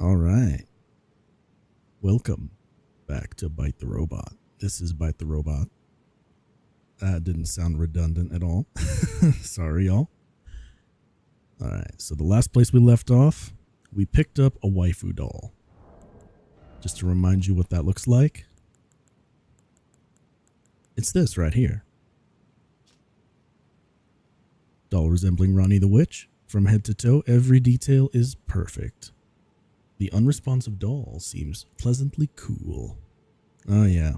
All right. Welcome back to Byte the Robot. This is Byte the Robot. That didn't sound redundant at all. Sorry, y'all. All right. So the last place we left off, we picked up a waifu doll. Just to remind you what that looks like. It's this right here. Doll resembling Ronnie the Witch. From head to toe, every detail is perfect. The unresponsive doll seems pleasantly cool. Oh yeah.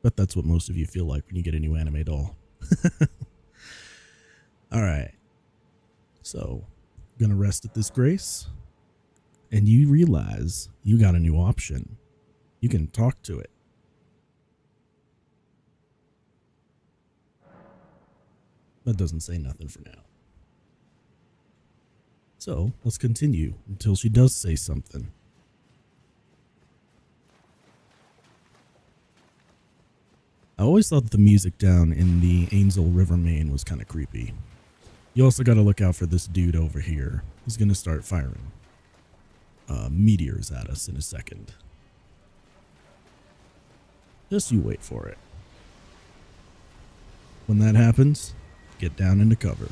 Bet that's what most of you feel like when you get a new anime doll. Alright. So, gonna rest at this grace. And you realize you got a new option. You can talk to it. That doesn't say nothing for now. So, let's continue until she does say something. I always thought the music down in the Ainsel River main was kind of creepy. You also got to look out for this dude over here. He's going to start firing meteors at us in a second. Just you wait for it. When that happens, get down into cover.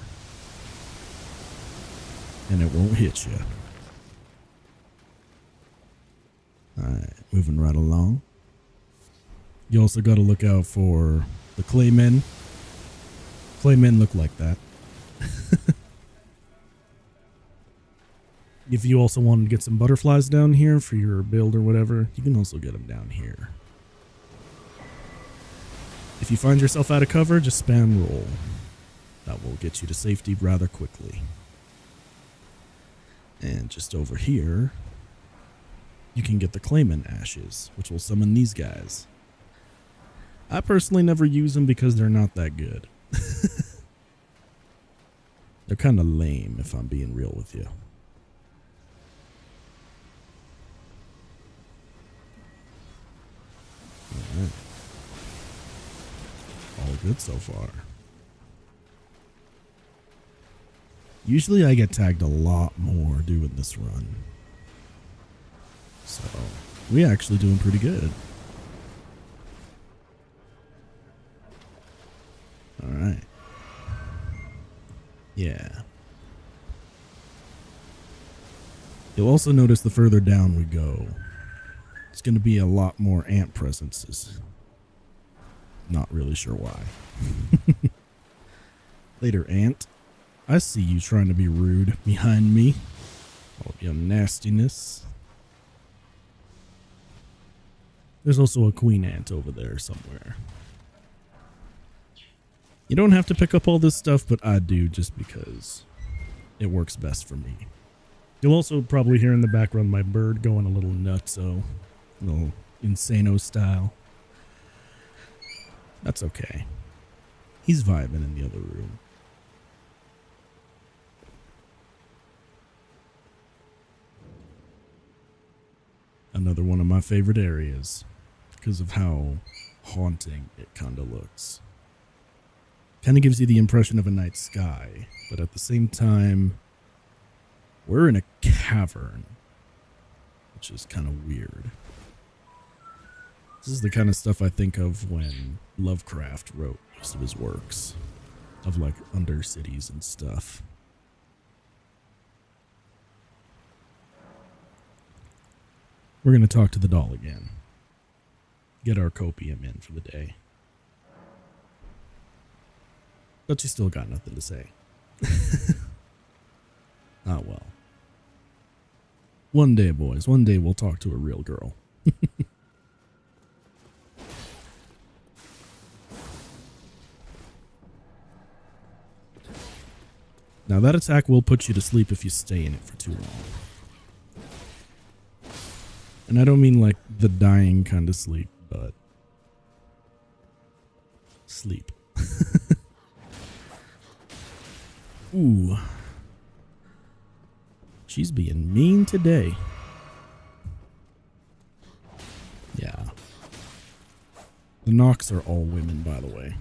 And it won't hit you. Alright, moving right along. You also got to look out for the claymen. Claymen look like that. If you also want to get some butterflies down here for your build or whatever, you can also get them down here. If you find yourself out of cover, just spam roll. That will get you to safety rather quickly. And just over here, you can get the Clayman ashes, which will summon these guys. I personally never use them because they're not that good. They're kind of lame, if I'm being real with you. Alright. All good so far. Usually I get tagged a lot more doing this run. So, we're actually doing pretty good. Alright. Yeah. You'll also notice the further down we go, it's going to be a lot more ant presences. Not really sure why. Later, ant. I see you trying to be rude behind me. All of your nastiness. There's also a queen ant over there somewhere. You don't have to pick up all this stuff, but I do just because it works best for me. You'll also probably hear in the background my bird going a little nutso. A little insano style. That's okay. He's vibing in the other room. Another one of my favorite areas because of how haunting it kind of looks. Kind of gives you the impression of a night sky, but at the same time, we're in a cavern, which is kind of weird. This is the kind of stuff I think of when Lovecraft wrote most of his works, of like undercities and stuff. We're going to talk to the doll again. Get our copium in for the day. But you still got nothing to say. Ah, well. One day, boys. One day we'll talk to a real girl. Now that attack will put you to sleep if you stay in it for too long. And I don't mean like the dying kind of sleep, but sleep. Ooh. She's being mean today. Yeah. The Nox are all women, by the way.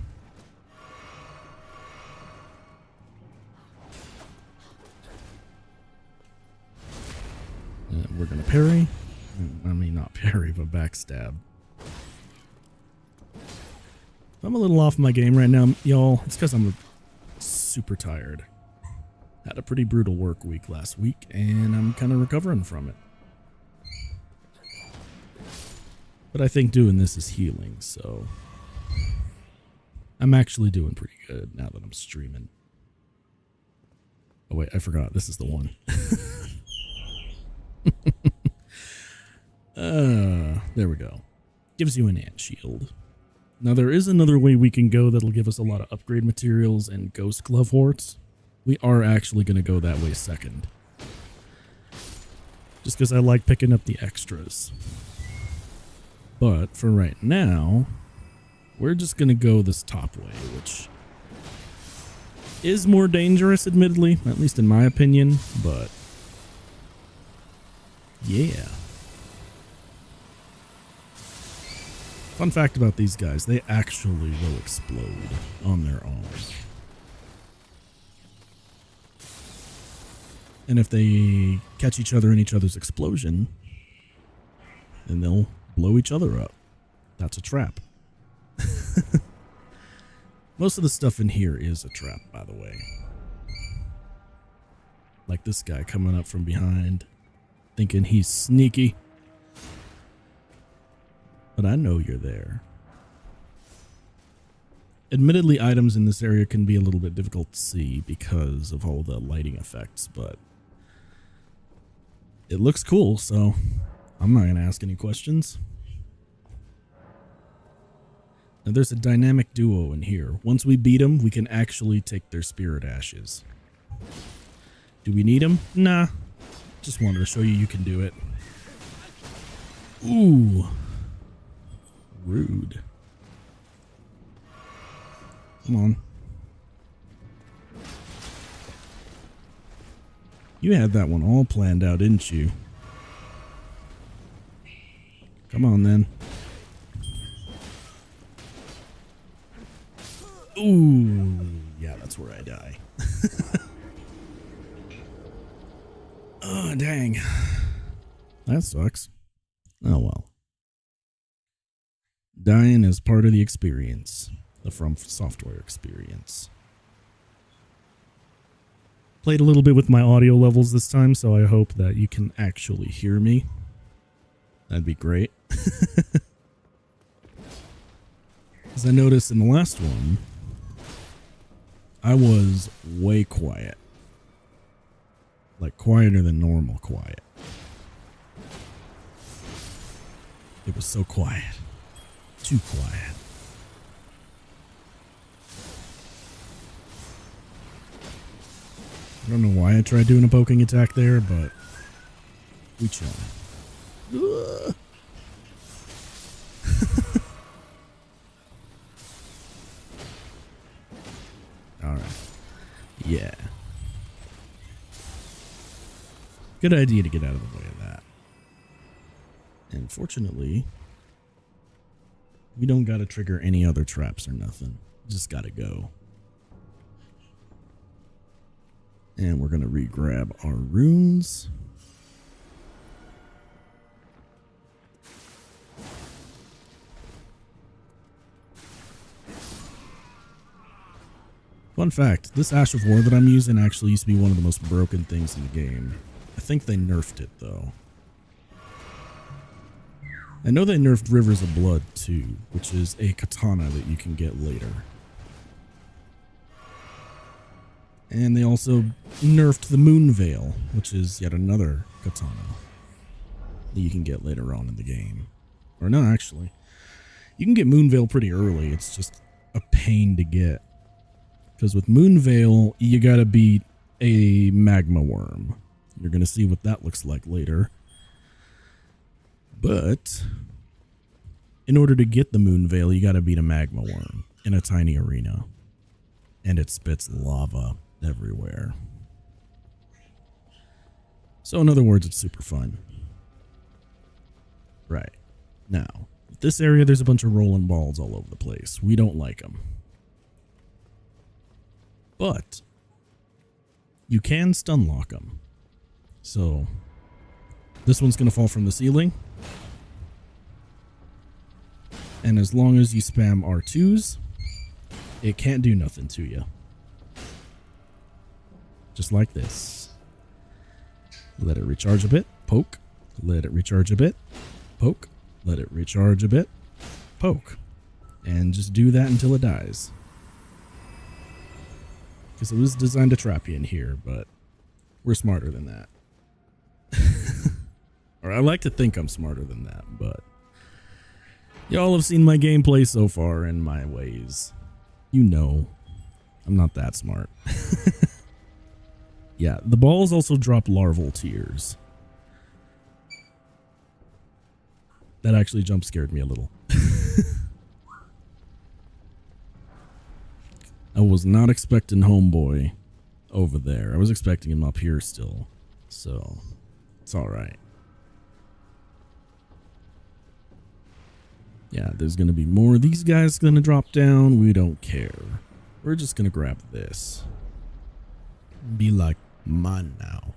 We're going to parry. I mean, not parry, but backstab. I'm a little off my game right now, y'all. It's because I'm super tired. Had a pretty brutal work week last week, and I'm kind of recovering from it. But I think doing this is healing, so I'm actually doing pretty good now that I'm streaming. Oh wait, I forgot. This is the one. There we go. Gives you an ant shield. Now there is another way we can go that'll give us a lot of upgrade materials and ghost glove horts. We are actually going to go that way second. Just because I like picking up the extras. But for right now, we're just going to go this top way, which is more dangerous, admittedly, at least in my opinion, but yeah. Fun fact about these guys, they actually will explode on their own. And if they catch each other in each other's explosion, then they'll blow each other up. That's a trap. Most of the stuff in here is a trap, by the way. Like this guy coming up from behind, thinking he's sneaky. But I know you're there. Admittedly, items in this area can be a little bit difficult to see because of all the lighting effects, but it looks cool, so I'm not going to ask any questions. Now there's a dynamic duo in here. Once we beat them, we can actually take their spirit ashes. Do we need them? Nah. Just wanted to show you can do it. Ooh. Rude. Come on. You had that one all planned out, didn't you? Come on, then. Ooh. Yeah, that's where I die. Oh, dang. That sucks. Oh, well. Dying is part of the experience. The From Software experience. Played a little bit with my audio levels this time, so I hope that you can actually hear me. That'd be great. As I noticed in the last one, I was way quiet. Like quieter than normal quiet. It was so quiet. Too quiet. I don't know why I tried doing a poking attack there, but we chillin'. Alright. Yeah. Good idea to get out of the way of that. And fortunately, we don't gotta trigger any other traps or nothing. Just gotta go. And we're gonna re-grab our runes. Fun fact, this Ash of War that I'm using actually used to be one of the most broken things in the game. I think they nerfed it though. I know they nerfed Rivers of Blood too, which is a katana that you can get later. And they also nerfed the Moon Veil, which is yet another katana that you can get later on in the game. Or no, actually. You can get Moon Veil pretty early, it's just a pain to get. Because with Moon Veil, you gotta beat a magma worm. You're gonna see what that looks like later. But in order to get the Moon Veil, you gotta beat a magma worm in a tiny arena. And it spits lava everywhere. So in other words, it's super fun. Right. Now, this area, there's a bunch of rolling balls all over the place. We don't like them. But you can stun lock them. So This one's going to fall from the ceiling. And as long as you spam R2s, it can't do nothing to you. Just like this. Let it recharge a bit. Poke. Let it recharge a bit. Poke. Let it recharge a bit. Poke. And just do that until it dies. Because it was designed to trap you in here, but we're smarter than that. Or I like to think I'm smarter than that, but y'all have seen my gameplay so far and my ways. You know, I'm not that smart. Yeah, the balls also drop larval tears. That actually jump scared me a little. I was not expecting homeboy over there. I was expecting him up here still. So, it's alright. Yeah, there's going to be more. These guys going to drop down. We don't care. We're just going to grab this. Be like, mine now.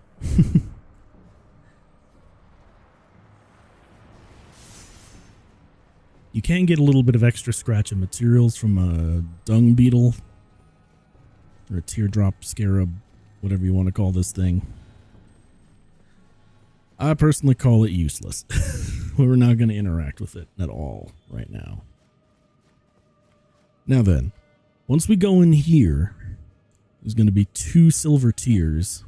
You can get a little bit of extra scratch and materials from a dung beetle. Or a teardrop scarab. Whatever you want to call this thing. I personally call it useless. We're not going to interact with it at all right now. Now then, once we go in here, there's going to be 2 silver tears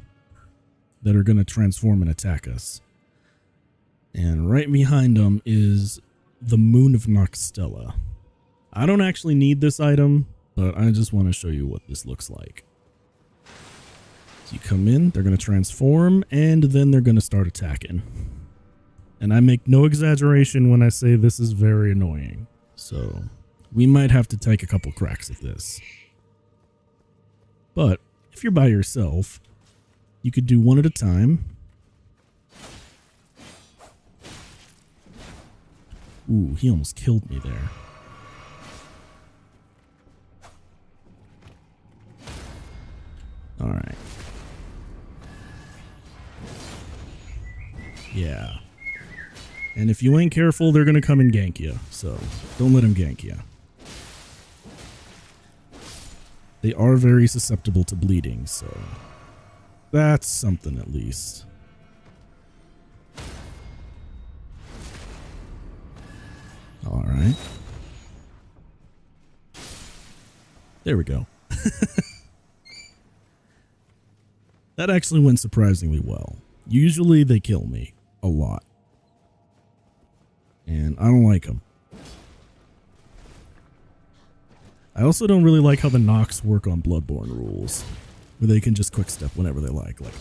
that are going to transform and attack us. And right behind them is the Moon of Noxtella. I don't actually need this item, but I just want to show you what this looks like. So you come in, they're going to transform, and then they're going to start attacking. And I make no exaggeration when I say this is very annoying. So we might have to take a couple cracks at this. But if you're by yourself, you could do one at a time. Ooh, he almost killed me there. All right. Yeah. And if you ain't careful, they're going to come and gank you. So don't let them gank you. They are very susceptible to bleeding, so that's something at least. All right. There we go. That actually went surprisingly well. Usually they kill me a lot. And I don't like them. I also don't really like how the knocks work on Bloodborne rules, where they can just quick step whenever they like that.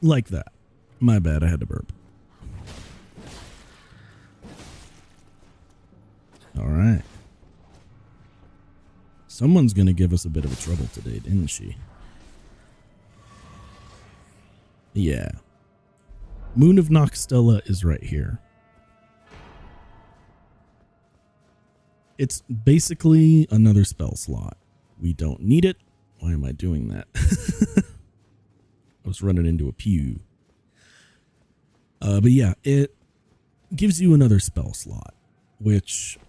Like that. My bad, I had to burp. Alright. Someone's gonna give us a bit of a trouble today, didn't she? Yeah. Moon of Noxtella is right here. It's basically another spell slot. We don't need it. Why am I doing that? I was running into a pew. But yeah, it gives you another spell slot, which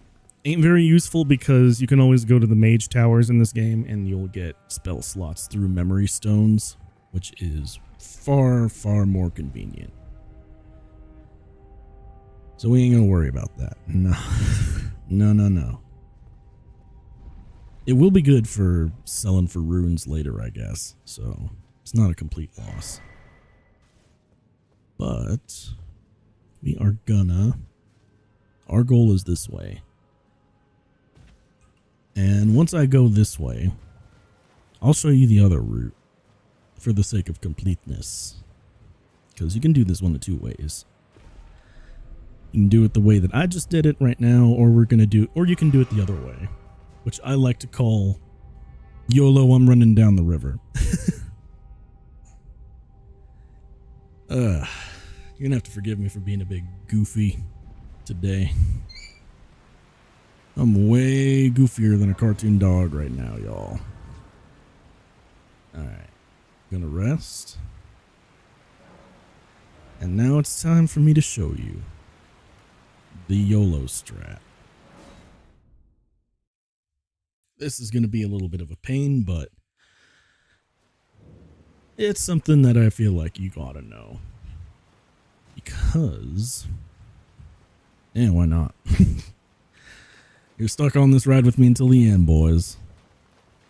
ain't very useful because you can always go to the mage towers in this game and you'll get spell slots through memory stones, which is far, far more convenient. So we ain't gonna worry about that. No. No. It will be good for selling for runes later, I guess. So it's not a complete loss. But we are gonna... Our goal is this way. And once I go this way, I'll show you the other route for the sake of completeness. Because you can do this one of 2 ways. You can do it the way that I just did it right now, or you can do it the other way, which I like to call YOLO, I'm running down the river. You're gonna have to forgive me for being a big goofy today. I'm way goofier than a cartoon dog right now, y'all. Alright. Gonna rest. And now it's time for me to show you the YOLO strat. This is going to be a little bit of a pain, but it's something that I feel like you gotta know. Because, yeah, why not? You're stuck on this ride with me until the end, boys.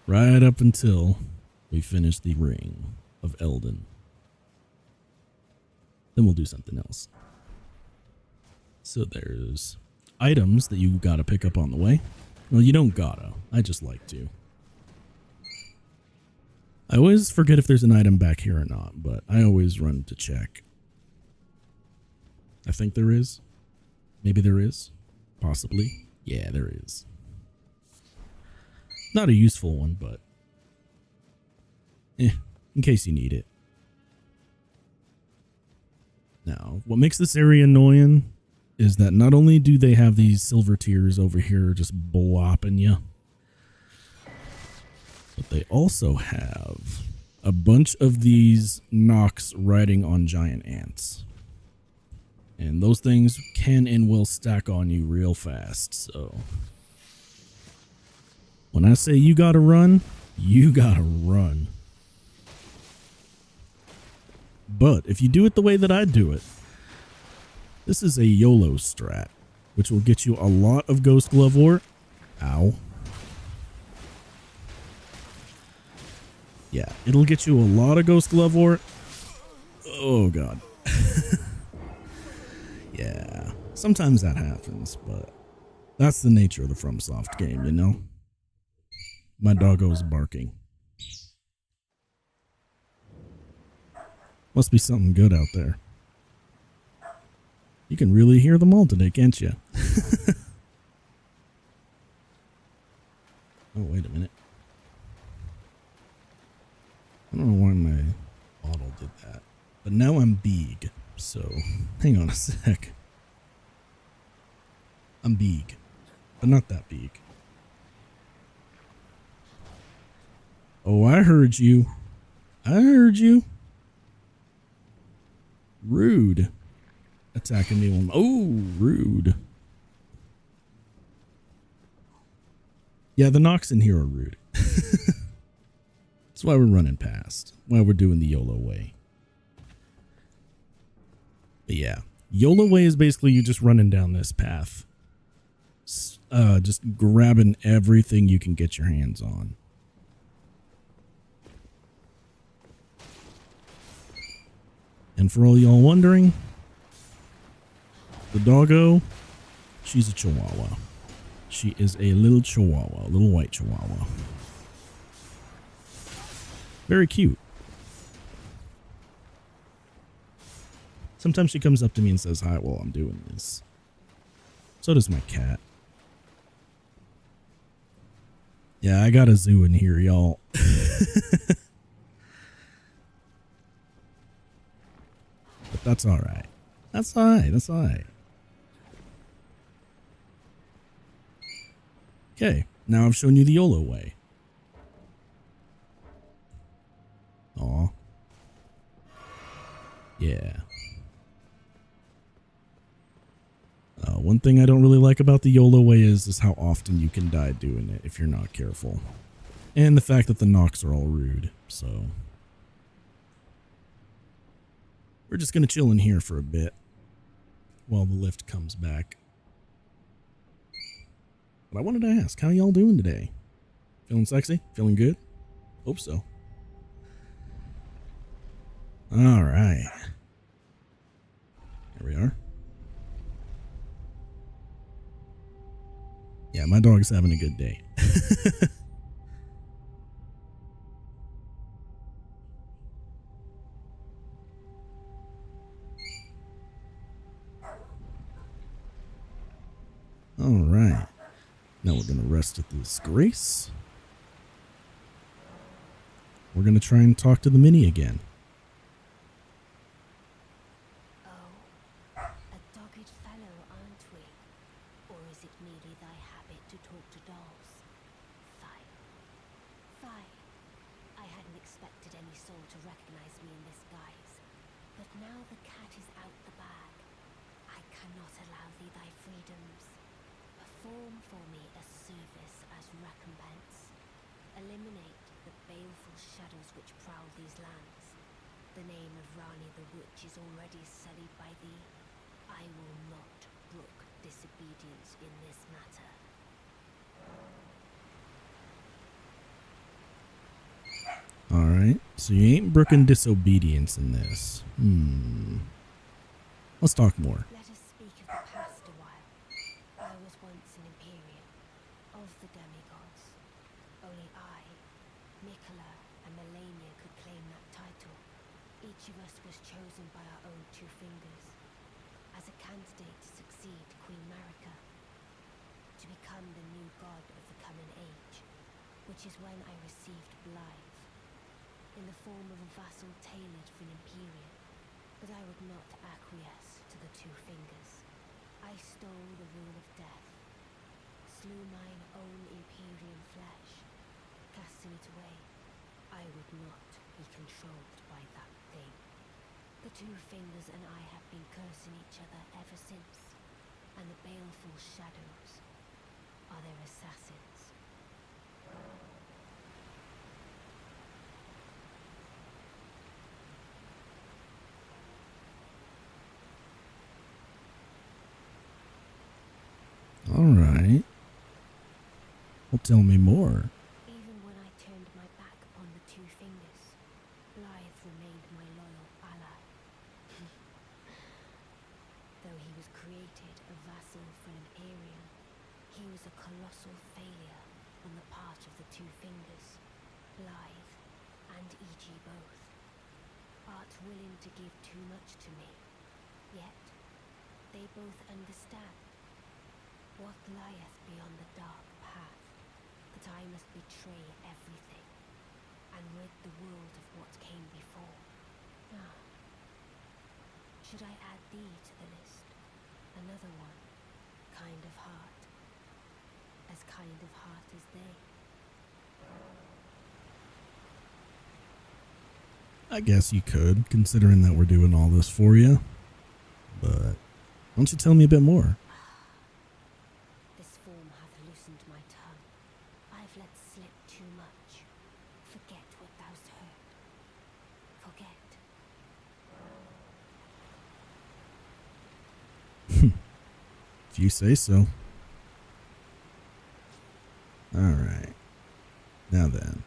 Right up until we finish the ring of Elden. Then we'll do something else. So there's items that you gotta pick up on the way. Well, you don't gotta. I just like to. I always forget if there's an item back here or not, but I always run to check. I think there is. Maybe there is. Possibly. Yeah, there is. Not a useful one, but in case you need it. Now, what makes this area annoying is that not only do they have these silver tears over here just blopping you, but they also have a bunch of these knocks riding on giant ants. And those things can and will stack on you real fast, so when I say you gotta run, you gotta run. But if you do it the way that I do it, this is a YOLO strat, which will get you a lot of Ghost Glove ore. Ow. Yeah, it'll get you a lot of Ghost Glove ore. Oh, God. Yeah, sometimes that happens, but that's the nature of the FromSoft game, you know? My doggo's barking. Must be something good out there. You can really hear them all today, can't you? Oh, wait a minute. I don't know why my bottle did that. But now I'm big, so hang on a sec. I'm big, but not that big. Oh, I heard you. I heard you. Rude. Attacking me one. Oh, rude. Yeah, the knocks in here are rude. That's why we're running past. Why we're doing the YOLO way. But yeah, YOLO way is basically you just running down this path. Just grabbing everything you can get your hands on. And for all y'all wondering, the doggo, she's a chihuahua. She is a little chihuahua, a little white chihuahua. Very cute. Sometimes she comes up to me and says hi while I'm doing this. So does my cat. Yeah, I got a zoo in here, y'all. But that's all right. That's all right. That's all right. Okay, now I've shown you the YOLO way. Aw. Yeah. One thing I don't really like about the YOLO way is how often you can die doing it if you're not careful. And the fact that the knocks are all rude, so. We're just gonna chill in here for a bit while the lift comes back. But I wanted to ask, how y'all doing today? Feeling sexy? Feeling good? Hope so. All right. Here we are. Yeah, my dog's having a good day. All right. Now we're going to rest at this grace. We're going to try and talk to the mini again. Oh, a dogged fellow, aren't we? Or is it merely thy habit to talk to dolls? Fine. Fine. I hadn't expected any soul to recognize me in this guise. But Now the cat is out the bag. I cannot allow thee thy freedoms. Perform for me a service as recompense. Eliminate the baleful shadows which prowl these lands. The name of Rani the Witch is already sullied by thee. I will not brook disobedience in this matter. Alright, so you ain't brooking disobedience in this. Let's talk more. Let us speak of the past a while. I was once an Imperium of the demigods. Only I, Nicola, and Melania could claim that title. Each of us was chosen by our own two fingers as a candidate to succeed Queen Marika, to become the new god of the coming age, which is when I received Blythe, in the form of a vassal tailored for an Imperium. But I would not acquiesce to the two fingers. I stole the rune of death, slew mine own Imperium flesh, casting it away. I would not be controlled by that thing. The two fingers and I have been cursing each other ever since, and the baleful shadows are their assassins. Alright. Well, tell me more. Even when I turned my back upon the two fingers, Blythe remained my loyal ally. Though he was created a vassal for an Imperium, he was a colossal failure on the part of the two fingers, Blythe and E.G. both. Art willing to give too much to me, yet they both understand what lieth beyond the dark path, that I must betray everything, and rid the world of what came before. Ah. Should I add thee to the list? Another one, kind of heart. As kind of heart as they. I guess you could, considering that we're doing all this for you. But why don't you tell me a bit more? This form hath loosened my tongue. I've let slip too much. Forget what thou'st heard. Forget. If you say so. Alright. Now then.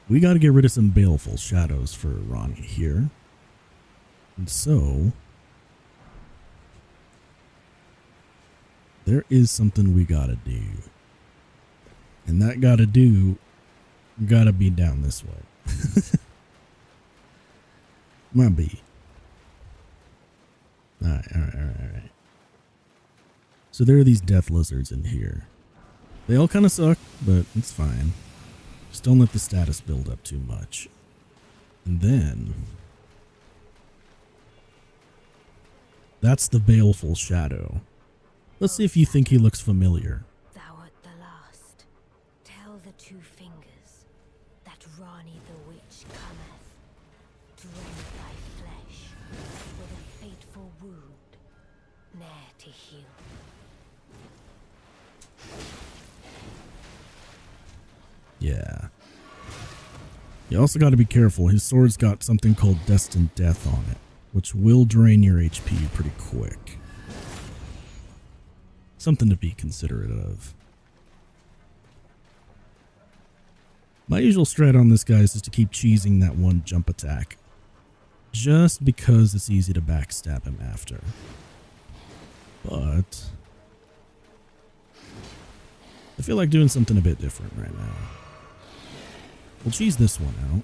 We gotta get rid of some baleful shadows for Rani here. And so there is something we gotta do. And that gotta be down this way. Might be. Alright. So there are these death lizards in here. They all kind of suck, but it's fine. Just don't let the status build up too much. And then that's the baleful shadow. Let's see if you think he looks familiar. Thou art the last. Tell the two fingers that Rani the Witch cometh to rend thy flesh with a fateful wound, ne'er to heal. Yeah. You also got to be careful. His sword's got something called Destined Death on it, which will drain your HP pretty quick. Something to be considerate of. My usual strat on this guy is just to keep cheesing that one jump attack. Just because it's easy to backstab him after. But I feel like doing something a bit different right now. We'll cheese this one out.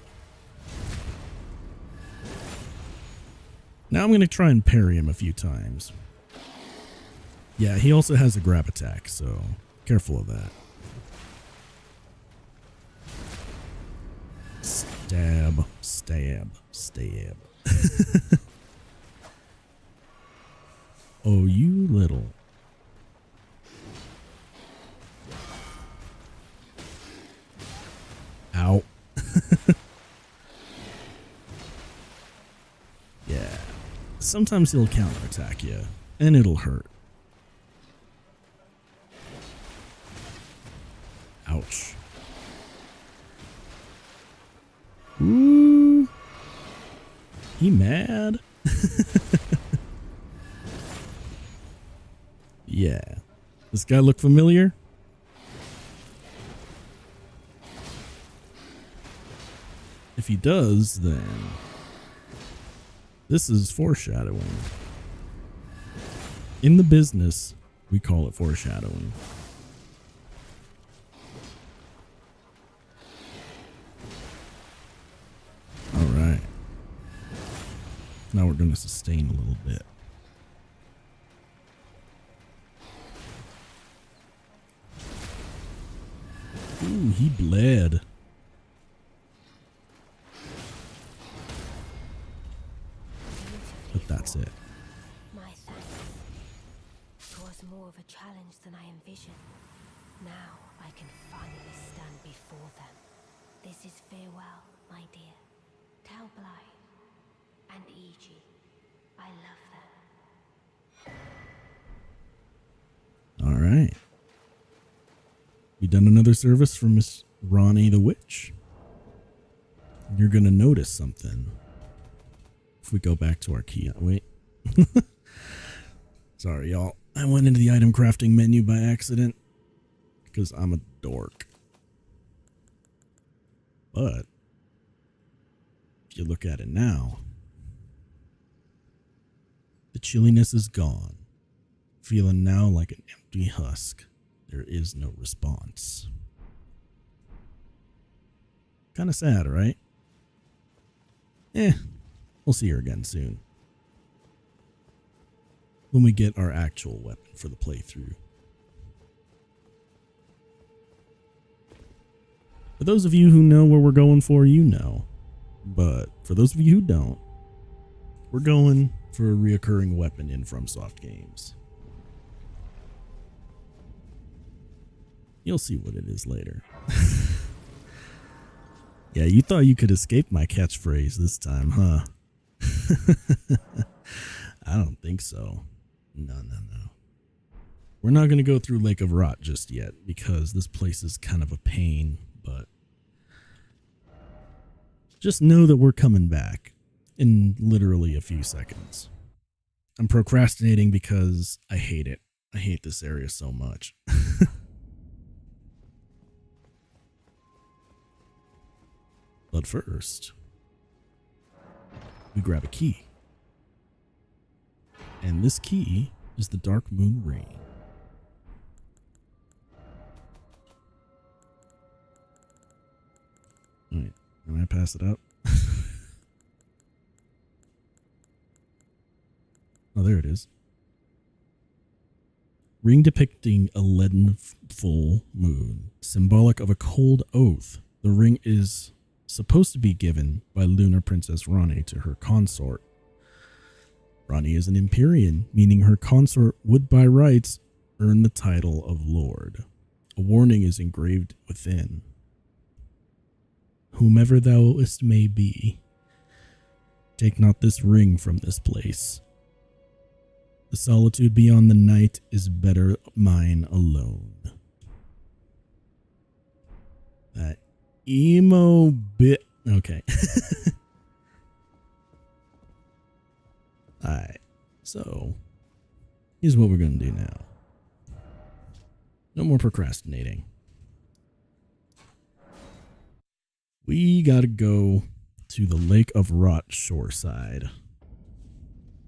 Now I'm going to try and parry him a few times. Yeah, he also has a grab attack, so careful of that. Stab, stab, stab. Oh, you little. Ow. Sometimes he'll counterattack you, and it'll hurt. Ouch. Ooh. He mad? Yeah. This guy look familiar? If he does, then this is foreshadowing. In the business, we call it foreshadowing. All right. Now we're going to sustain a little bit. Ooh, he bled. But that's it. My thanks. It was more of a challenge than I envisioned. Now I can finally stand before them. This is farewell, my dear. Tell Blythe and Iji I love them. All right. We done another service for Miss Ronnie the Witch. You're going to notice something. If we go back to our key. Wait. Sorry, y'all. I went into the item crafting menu by accident because I'm a dork. But if you look at it now, the chilliness is gone. Feeling now like an empty husk. There is no response. Kind of sad, right? We'll see her again soon. When we get our actual weapon for the playthrough. For those of you who know where we're going for, you know. But for those of you who don't, we're going for a reoccurring weapon in FromSoft games. You'll see what it is later. Yeah, you thought you could escape my catchphrase this time, huh? I don't think so. No. We're not going to go through Lake of Rot just yet because this place is kind of a pain, but just know that we're coming back in literally a few seconds. I'm procrastinating because I hate it. I hate this area so much. But first, we grab a key. And this key is the Dark Moon Ring. Alright, can I pass it up? Oh, there it is. Ring depicting a leaden full moon, symbolic of a cold oath. The ring is supposed to be given by Lunar Princess Ronnie to her consort. Ronnie is an Empyrean, meaning her consort would by rights earn the title of Lord. A warning is engraved within. Whomever thou may be, take not this ring from this place. The solitude beyond the night is better mine alone. That emo bit. Okay. Alright. So, here's what we're going to do now. No more procrastinating. We got to go to the Lake of Rot shoreside.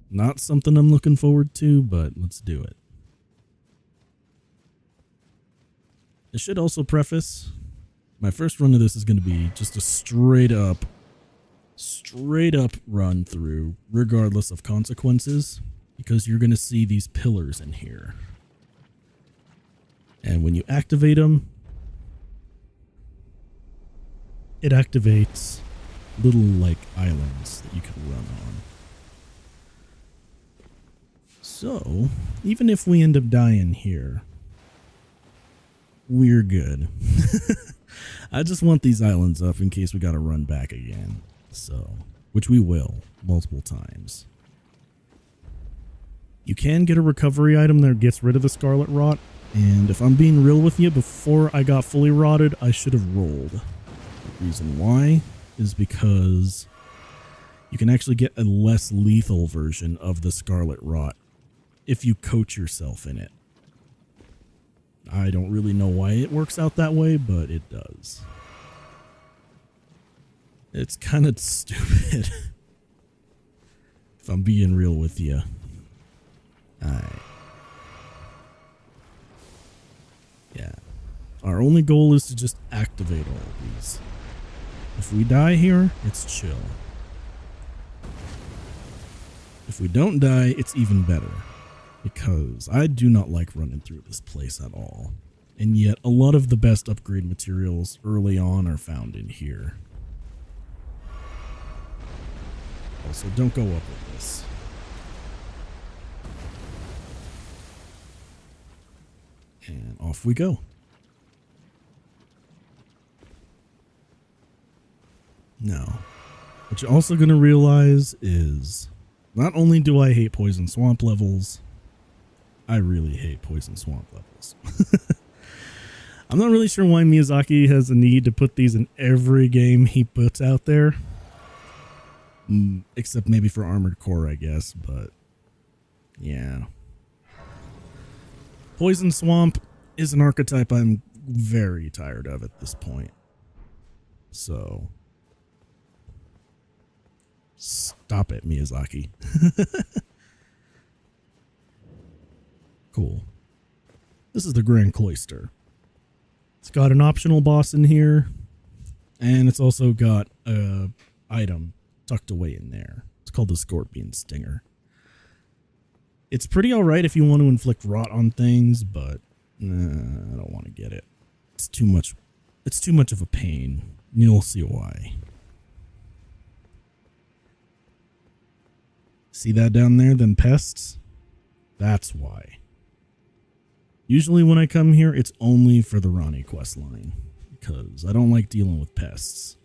Not something I'm looking forward to, but let's do it. I should also preface, my first run of this is going to be just a straight up run through, regardless of consequences, because you're going to see these pillars in here. And when you activate them, it activates little like islands that you can run on. So, even if we end up dying here, we're good. I just want these islands up in case we got to run back again. So, which we will multiple times. You can get a recovery item that gets rid of the scarlet rot, and if I'm being real with you, before I got fully rotted, I should have rolled. The reason why is because you can actually get a less lethal version of the scarlet rot if you coach yourself in it. I don't really know why it works out that way, but it does. It's kind of stupid. If I'm being real with you. Alright. Yeah. Our only goal is to just activate all of these. If we die here, it's chill. If we don't die, it's even better. Because I do not like running through this place at all. And yet, a lot of the best upgrade materials early on are found in here. Also, don't go up with this. And off we go. Now, what you're also going to realize is not only do I hate poison swamp levels, I really hate poison swamp levels. I'm not really sure why Miyazaki has a need to put these in every game he puts out there. Except maybe for Armored Core, I guess, but yeah. Poison Swamp is an archetype I'm very tired of at this point. So, stop it, Miyazaki. Cool. This is the Grand Cloister. It's got an optional boss in here, and it's also got a item tucked away in there. It's called the Scorpion Stinger. It's pretty alright if you want to inflict rot on things, but I don't want to get it. It's too much. It's too much of a pain. You'll see why. See that down there, them pests? That's why. Usually when I come here, it's only for the Ronnie questline, because I don't like dealing with pests.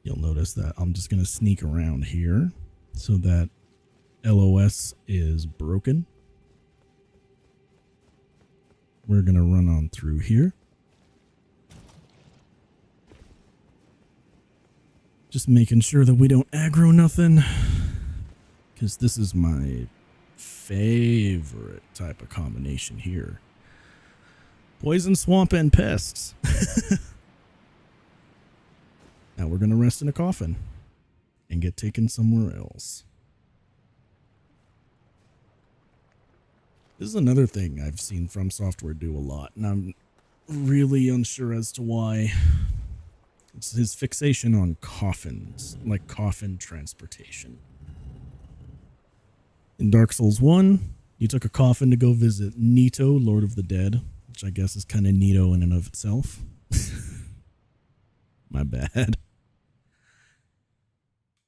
You'll notice that I'm just going to sneak around here so that LOS is broken. We're going to run on through here. Just making sure that we don't aggro nothing, because this is my favorite type of combination here. Poison, swamp, and pests. Now we're going to rest in a coffin and get taken somewhere else. This is another thing I've seen From Software do a lot, and I'm really unsure as to why. It's his fixation on coffins, like coffin transportation. In Dark Souls 1, you took a coffin to go visit Nito, Lord of the Dead, which I guess is kind of neato in and of itself. My bad.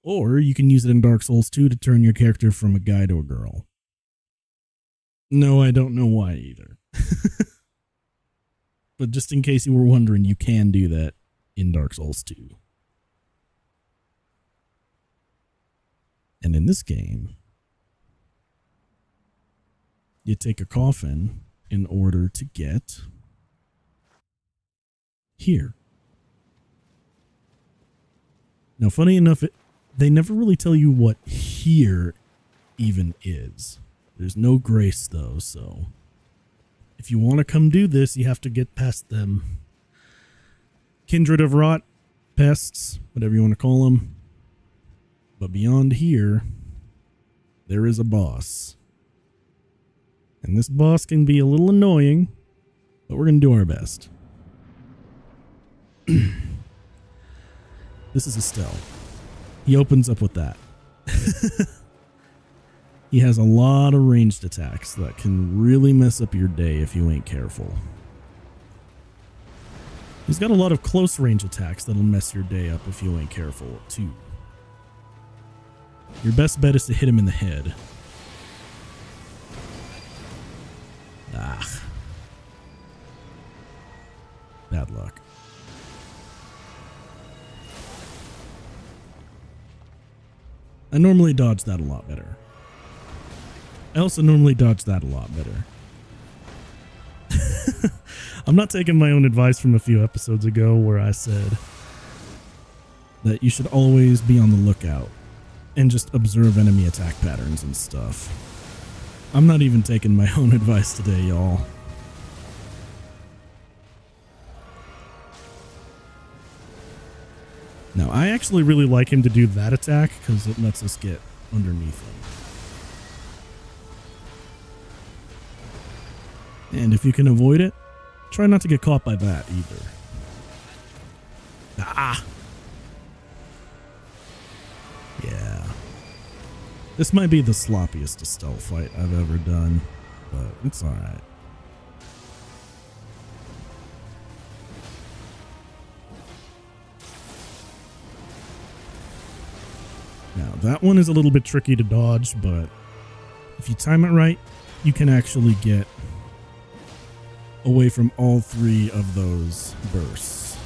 Or you can use it in Dark Souls 2 to turn your character from a guy to a girl. No, I don't know why either. But just in case you were wondering, you can do that in Dark Souls 2. And in this game, you take a coffin in order to get here. Now, funny enough, they never really tell you what here even is. There's no grace, though, so if you want to come do this, you have to get past them. Kindred of Rot, pests, whatever you want to call them. But beyond here, there is a boss. And this boss can be a little annoying, but we're going to do our best. This is Estelle. He opens up with that. He has a lot of ranged attacks that can really mess up your day if you ain't careful. He's got a lot of close range attacks that'll mess your day up if you ain't careful, too. Your best bet is to hit him in the head. Ah. Bad luck. I normally dodge that a lot better. I also normally dodge that a lot better. I'm not taking my own advice from a few episodes ago where I said that you should always be on the lookout and just observe enemy attack patterns and stuff. I'm not even taking my own advice today, y'all. Now, I actually really like him to do that attack because it lets us get underneath him. And if you can avoid it, try not to get caught by that either. Ah! Yeah. This might be the sloppiest Estelle fight I've ever done, but it's alright. Now, that one is a little bit tricky to dodge, but if you time it right, you can actually get away from all three of those bursts.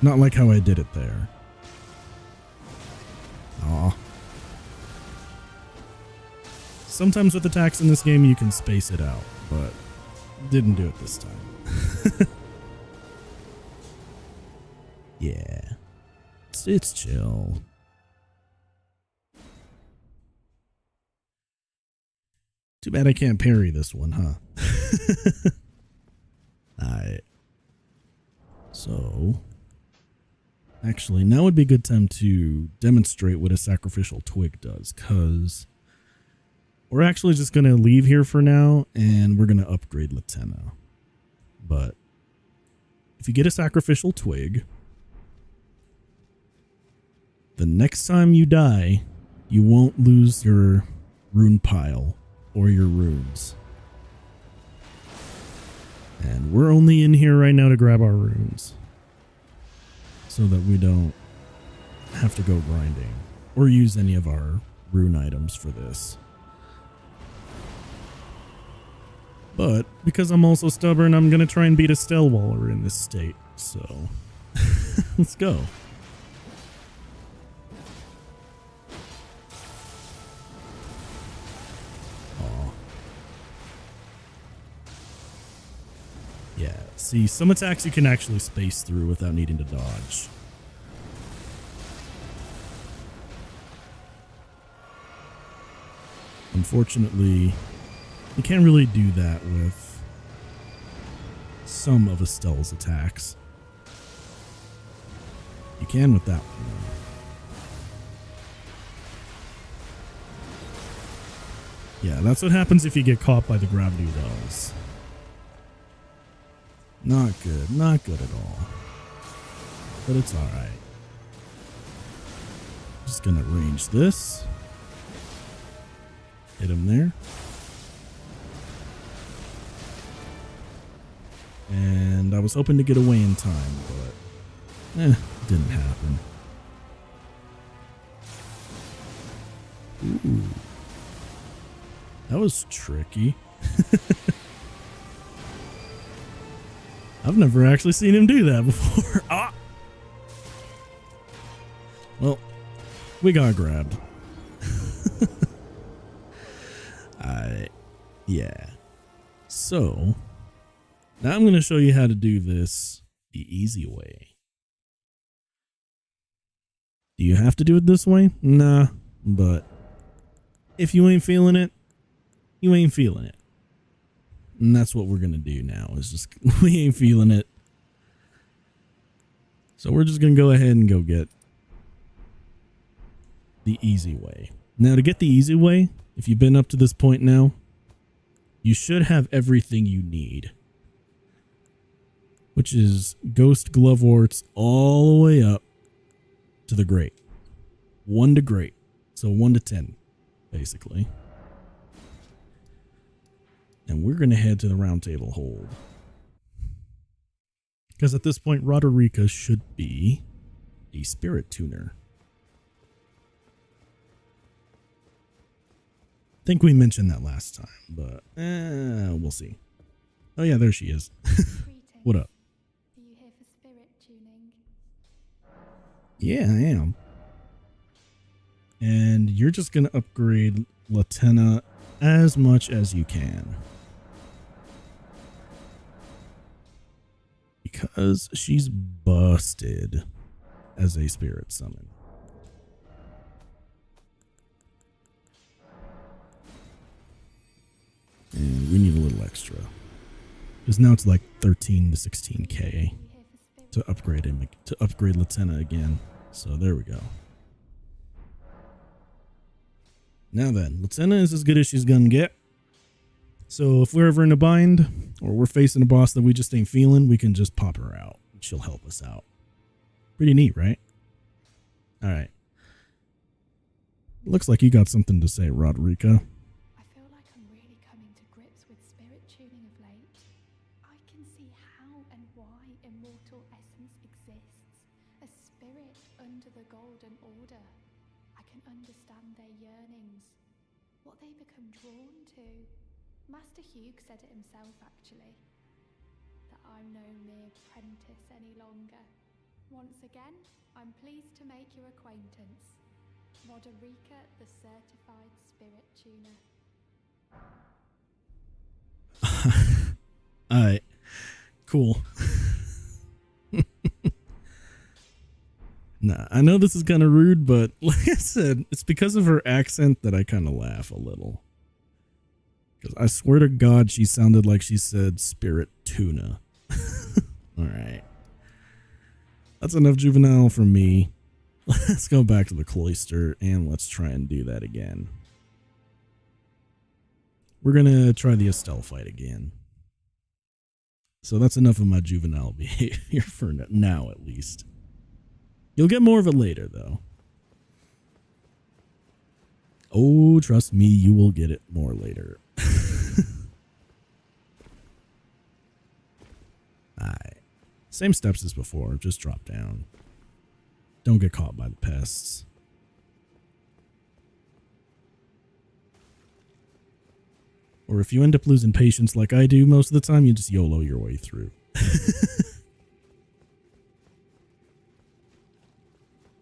Not like how I did it there. Aw. Sometimes with attacks in this game, you can space it out, but didn't do it this time. Yeah. It's chill. Too bad I can't parry this one, huh? Alright. So, actually, now would be a good time to demonstrate what a sacrificial twig does, because we're actually just going to leave here for now, and we're going to upgrade Latenna. But if you get a sacrificial twig, the next time you die, you won't lose your rune pile or your runes. And we're only in here right now to grab our runes so that we don't have to go grinding or use any of our rune items for this. But because I'm also stubborn, I'm going to try and beat Estelle while we're in this state. So let's go. Yeah, see, some attacks you can actually space through without needing to dodge. Unfortunately, you can't really do that with some of Estelle's attacks. You can with that one, though. Yeah, that's what happens if you get caught by the gravity wells. Not good. Not good at all. But it's alright. Just gonna range this. Hit him there. And I was hoping to get away in time, but didn't happen. Ooh. That was tricky. I've never actually seen him do that before. Ah! Well, we got grabbed. Yeah. So, now I'm going to show you how to do this the easy way. Do you have to do it this way? Nah, but if you ain't feeling it, you ain't feeling it. And that's what we're going to do now, is just, we ain't feeling it. So we're just going to go ahead and go get the easy way. Now, to get the easy way, if you've been up to this point now, you should have everything you need. Which is Ghost Gloveworts all the way up to the Great. 1 to Great. So 1 to 10, basically. And we're going to head to the Round Table Hold. Because at this point, Roderica should be a Spirit Tuner. I think we mentioned that last time, but we'll see. Oh yeah, there she is. What up? Are you here for spirit tuning? Yeah, I am. you're just going to upgrade Latenna as much as you can. Because she's busted as a spirit summon. And we need a little extra. Because now it's like 13 to 16k to upgrade him, to upgrade Latenna again. So there we go. Now then, Latenna is as good as she's gonna get. So if we're ever in a bind, or we're facing a boss that we just ain't feeling, we can just pop her out. She'll help us out. Pretty neat, right? Alright. Looks like you got something to say, Rodrika. I feel like I'm really coming to grips with spirit tuning of late. I can see how and why immortal essence exists. A spirit under the golden order. I can understand their yearnings. What they become drawn to. Master Hugh said it himself, actually, that I'm no mere apprentice any longer. Once again, I'm pleased to make your acquaintance. Roderica, the certified spirit tuner. Alright, cool. Nah, I know this is kind of rude, but like I said, it's because of her accent that I kind of laugh a little. Because I swear to God, she sounded like she said spirit tuna. Alright. That's enough juvenile from me. Let's go back to the cloister and let's try and do that again. We're going to try the Estelle fight again. So that's enough of my juvenile behavior for now, at least. You'll get more of it later, though. Oh, trust me, you will get it more later. Alright. Same steps as before, just drop down. Don't get caught by the pests. Or if you end up losing patience like I do most of the time, you just YOLO your way through.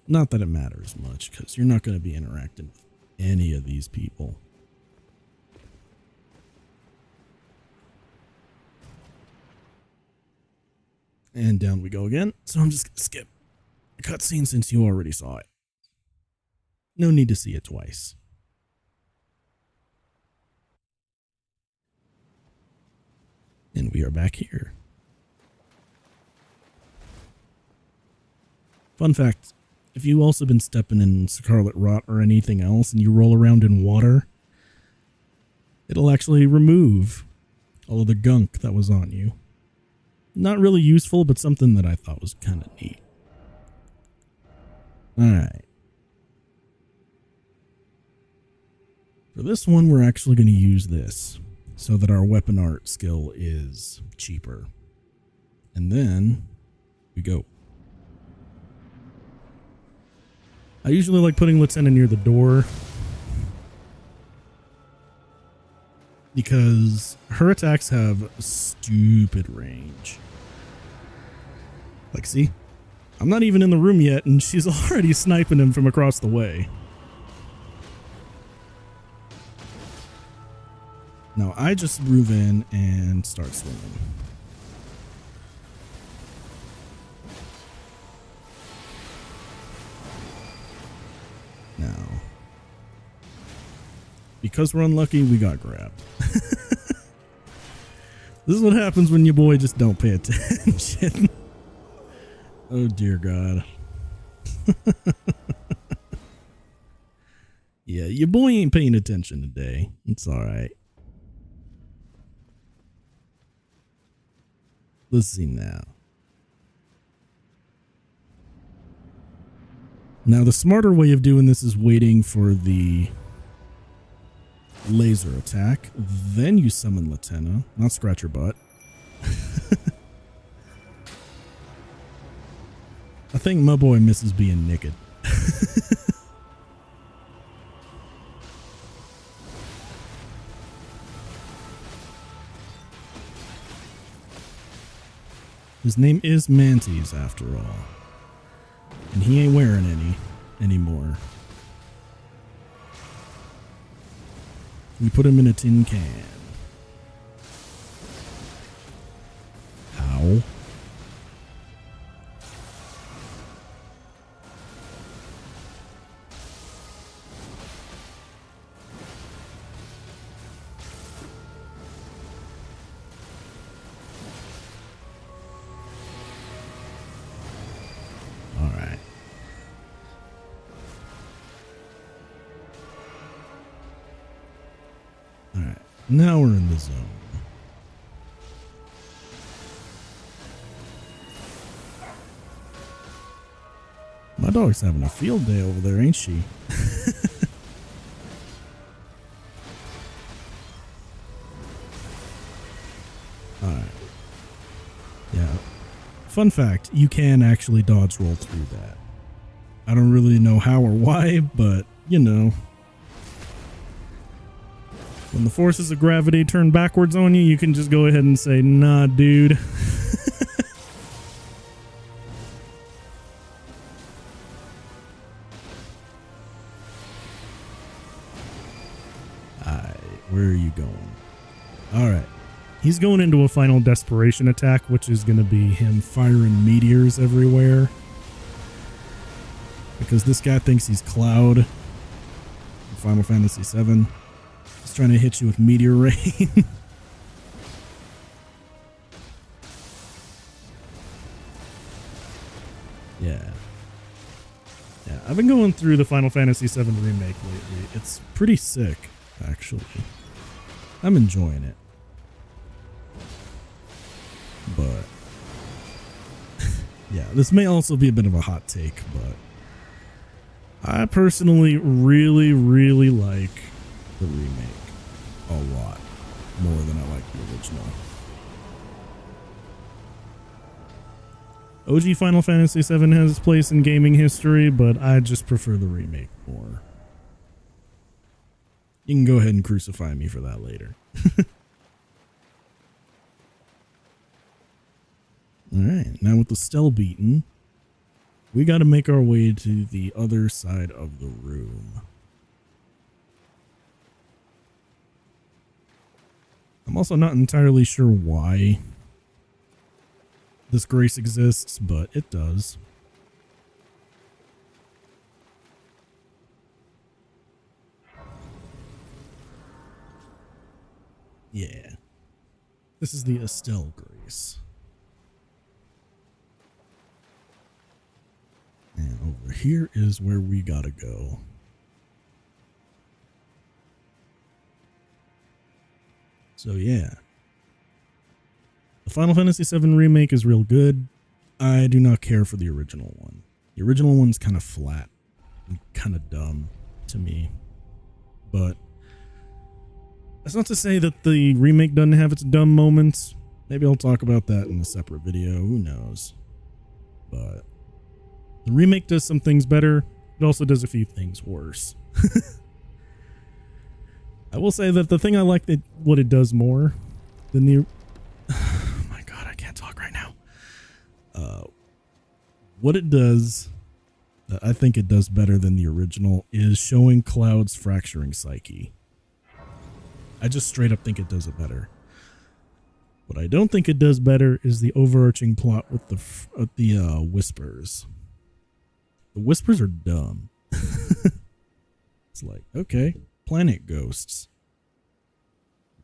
Not that it matters much, because you're not going to be interacting with any of these people. And down we go again. So I'm just going to skip the cutscene since you already saw it. No need to see it twice. And we are back here. Fun fact, if you've also been stepping in Scarlet Rot or anything else and you roll around in water, it'll actually remove all of the gunk that was on you. Not really useful, but something that I thought was kind of neat. Alright. For this one, we're actually going to use this so that our weapon art skill is cheaper. And then we go. I usually like putting Latenna near the door because her attacks have stupid range. Like, see? I'm not even in the room yet, and she's already sniping him from across the way. Now, I just move in and start swinging. Now, because we're unlucky, we got grabbed. This is what happens when your boy just don't pay attention. Oh, dear God. Yeah, your boy ain't paying attention today. It's all right. Let's see now. Now, the smarter way of doing this is waiting for the laser attack. Then you summon Latenna, not scratch your butt. I think my boy misses being naked. His name is Mantis, after all. And he ain't wearing any anymore. We put him in a tin can. Ow. All right. All right. Now we're in the zone. My dog's having a field day over there, ain't she? Alright. Yeah. Fun fact, you can actually dodge roll through that. I don't really know how or why, but, you know. When the forces of gravity turn backwards on you, you can just go ahead and say, nah, dude. Where are you going? All right. He's going into a final desperation attack, which is going to be him firing meteors everywhere. Because this guy thinks he's Cloud in Final Fantasy VII. He's trying to hit you with meteor rain. Yeah. Yeah, I've been going through the Final Fantasy VII Remake lately. It's pretty sick, actually. I'm enjoying it. But yeah, this may also be a bit of a hot take, but I personally really like the remake a lot more than I like the original. OG Final Fantasy VII has its place in gaming history, but I just prefer the remake more. You can go ahead and crucify me for that later. Alright, now with the Stell beaten, we got to make our way to the other side of the room. I'm also not entirely sure why this grace exists, but it does. Yeah. This is the Estelle grace. And over here is where we gotta go. So yeah. The Final Fantasy VII Remake is real good. I do not care for the original one. The original one's kind of flat and kind of dumb to me. But that's not to say that the remake doesn't have its dumb moments. Maybe I'll talk about that in a separate video. Who knows? But the remake does some things better. It also does a few things worse. I will say that the thing I like that what it does more than the oh my god, I can't talk right now. What it does that I think it does better than the original is showing Cloud's fracturing psyche. I just straight up think it does it better. What I don't think it does better is the overarching plot with the whispers. The whispers are dumb. It's like, okay, planet ghosts.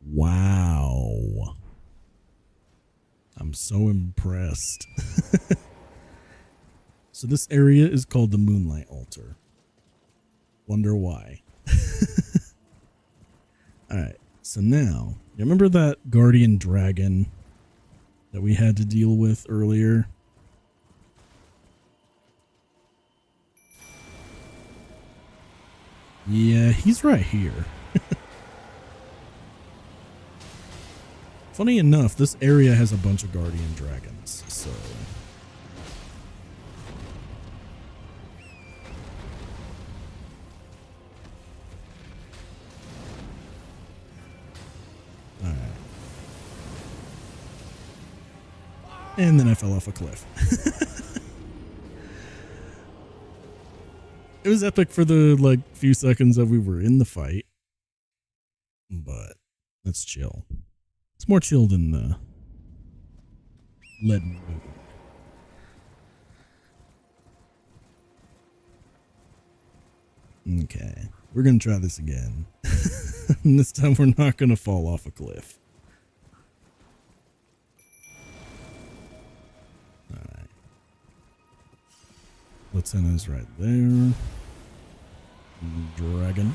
Wow. I'm so impressed. So this area is called the Moonlight Altar. Wonder why. Alright, so now, you remember that guardian dragon that we had to deal with earlier? Yeah, he's right here. Funny enough, this area has a bunch of guardian dragons, so alright. And then I fell off a cliff. It was epic for the few seconds that we were in the fight. but let's chill. It's more chill than the Leaden Moon. Okay, we're gonna try this again. And this time we're not gonna fall off a cliff. Alright. Latena's right there. Dragon.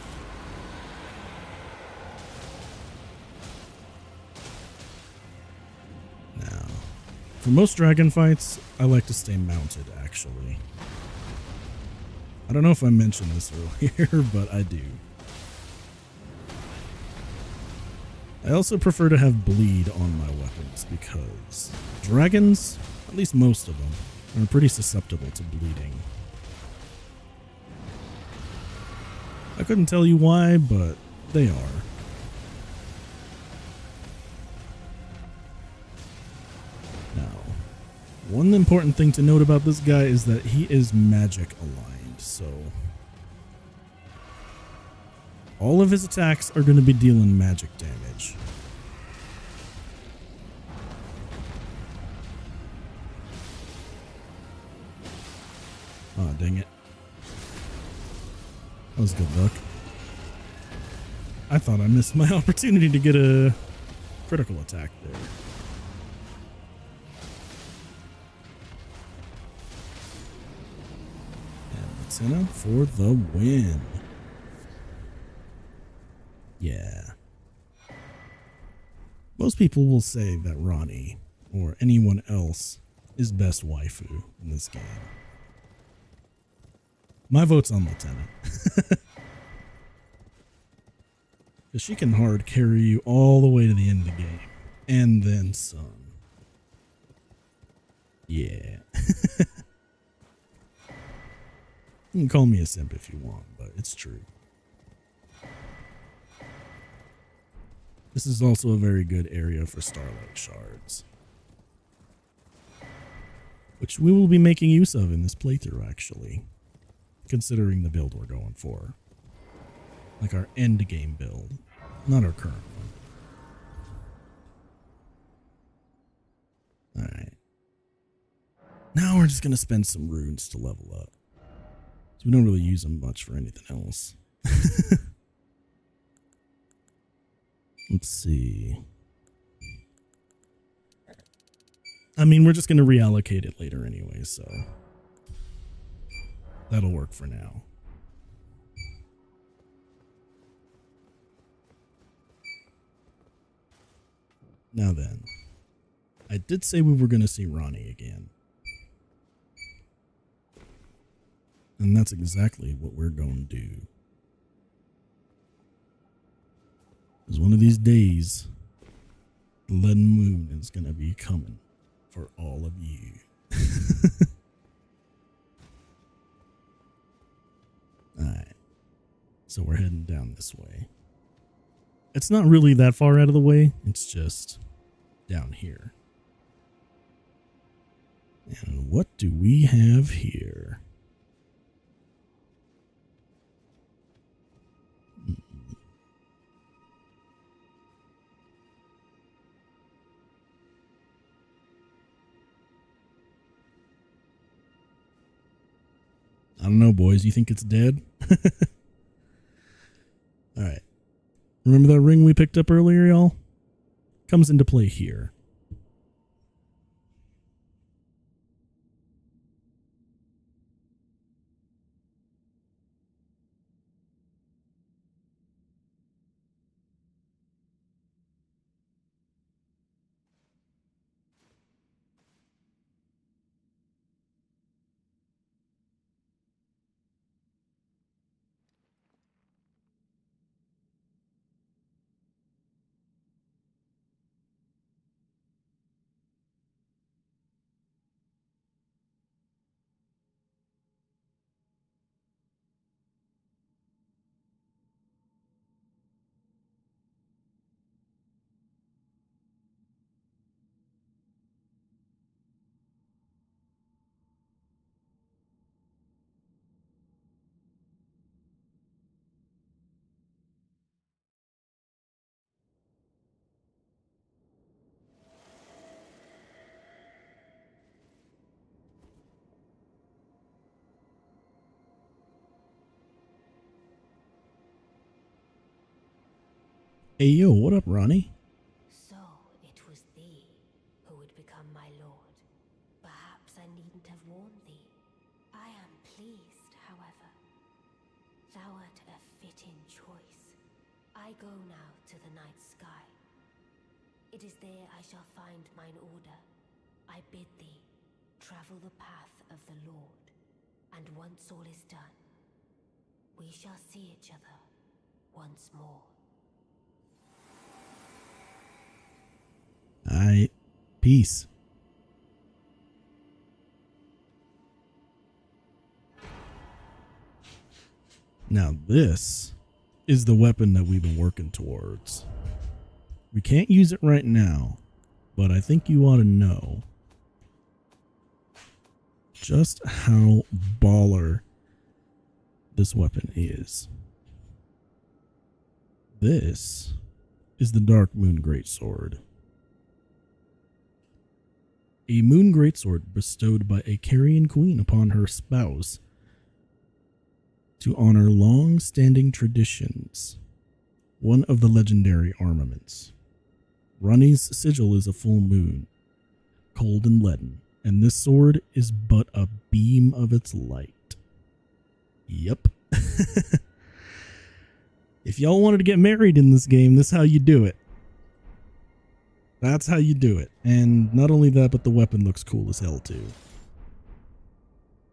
Now, for most dragon fights, I like to stay mounted, actually. I don't know if I mentioned this earlier, but I do. I also prefer to have bleed on my weapons because dragons, at least most of them, are pretty susceptible to bleeding. I couldn't tell you why, but they are. Now, one important thing to note about this guy is that he is magic aligned, so all of his attacks are going to be dealing magic damage. Oh, dang it. That was good luck. I thought I missed my opportunity to get a critical attack there. And Latina for the win. Yeah. Most people will say that Ronnie, or anyone else, is best waifu in this game. My vote's on Latina. Because she can hard carry you all the way to the end of the game. And then some. Yeah. You can call me a simp if you want, but it's true. This is also a very good area for Starlight Shards, which we will be making use of in this playthrough, actually, considering the build we're going for. Like our end game build, not our current one. Alright. Now we're just going to spend some runes to level up. So we don't really use them much for anything else. Let's see. I mean, we're just going to reallocate it later anyway, so that'll work for now. Now then, I did say we were going to see Ronnie again. And that's exactly what we're going to do. Because one of these days, the Leaden Moon is going to be coming for all of you. Alright. So we're heading down this way. It's not really that far out of the way. It's just down here. And what do we have here? I don't know, boys. You think it's dead? Alright. Remember that ring we picked up earlier, y'all? Comes into play here. Hey yo, what up, Ronnie? So it was thee who would become my lord. Perhaps I needn't have warned thee. I am pleased, however. Thou art a fitting choice. I go now to the night sky. It is there I shall find mine order. I bid thee travel the path of the Lord, and once all is done, we shall see each other once more. Alright, peace. Now this is the weapon that we've been working towards. We can't use it right now, but I think you ought to know just how baller this weapon is. This is the Dark Moon Greatsword. A moon greatsword bestowed by a Carian queen upon her spouse to honor long-standing traditions. One of the legendary armaments. Ronnie's sigil is a full moon, cold and leaden, and this sword is but a beam of its light. Yep. If y'all wanted to get married in this game, this is how you do it. That's how you do it. And not only that, but the weapon looks cool as hell too.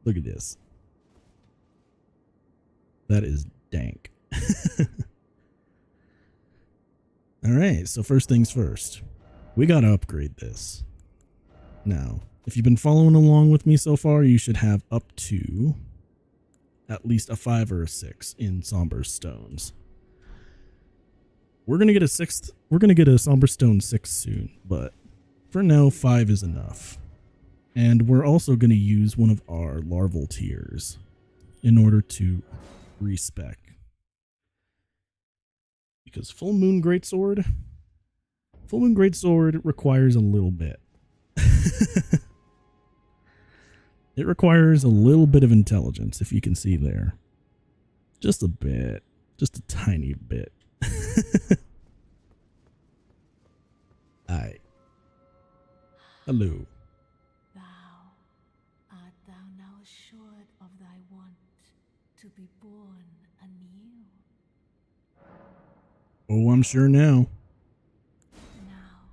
Look at this. That is dank. Alright, so first things first. We gotta upgrade this. Now, if you've been following along with me so far, you should have up to at least a 5 or a 6 in Somber Stones. We're gonna get a Somber Stone 6 soon, but for now 5 is enough. And we're also gonna use one of our larval tiers in order to respec. Because Full Moon Greatsword requires a little bit. It requires a little bit of intelligence, if you can see there. Just a bit. Just a tiny bit. Aye. Hello. Thou art thou now assured of thy want to be born anew? Oh, I'm sure now. Now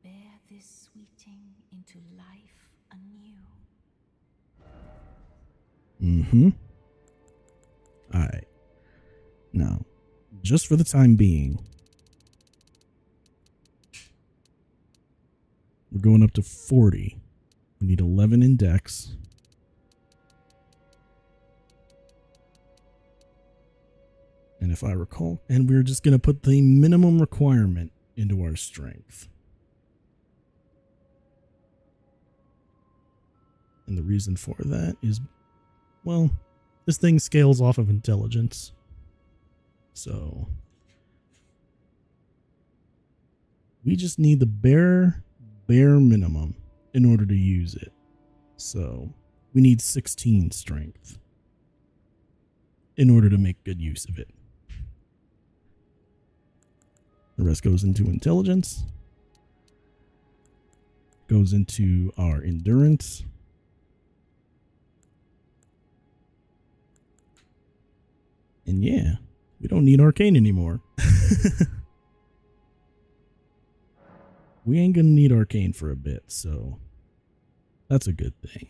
bear this sweeting into life anew. Mm-hmm. Alright. Now, just for the time being, we're going up to 40. We need 11 in dex. And if I recall, and we're just going to put the minimum requirement into our strength. And the reason for that is, well, this thing scales off of intelligence. So we just need the bare minimum in order to use it. So we need 16 strength in order to make good use of it. The rest goes into intelligence, goes into our endurance, and yeah, we don't need arcane anymore. We ain't gonna need arcane for a bit, so that's a good thing.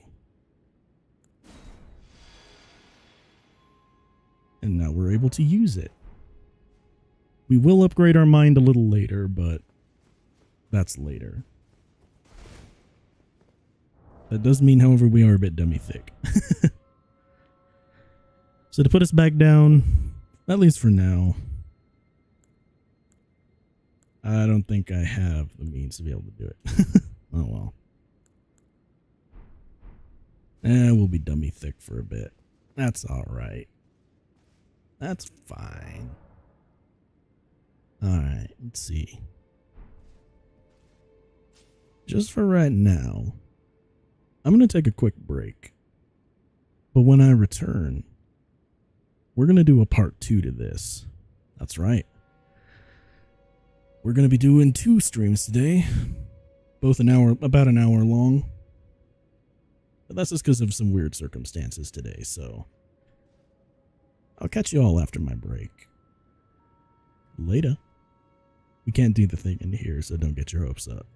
And now we're able to use it. We will upgrade our mind a little later, but that's later. That does mean, however, we are a bit dummy thick. So to put us back down, at least for now, I don't think I have the means to be able to do it. Oh well. We'll be dummy thick for a bit. That's alright. That's fine. Alright, let's see. Just for right now, I'm going to take a quick break. But when I return, we're going to do a part 2 to this. That's right. We're going to be doing 2 streams today, both about an hour long. But that's just because of some weird circumstances today, so I'll catch you all after my break. Later. We can't do the thing in here, so don't get your hopes up.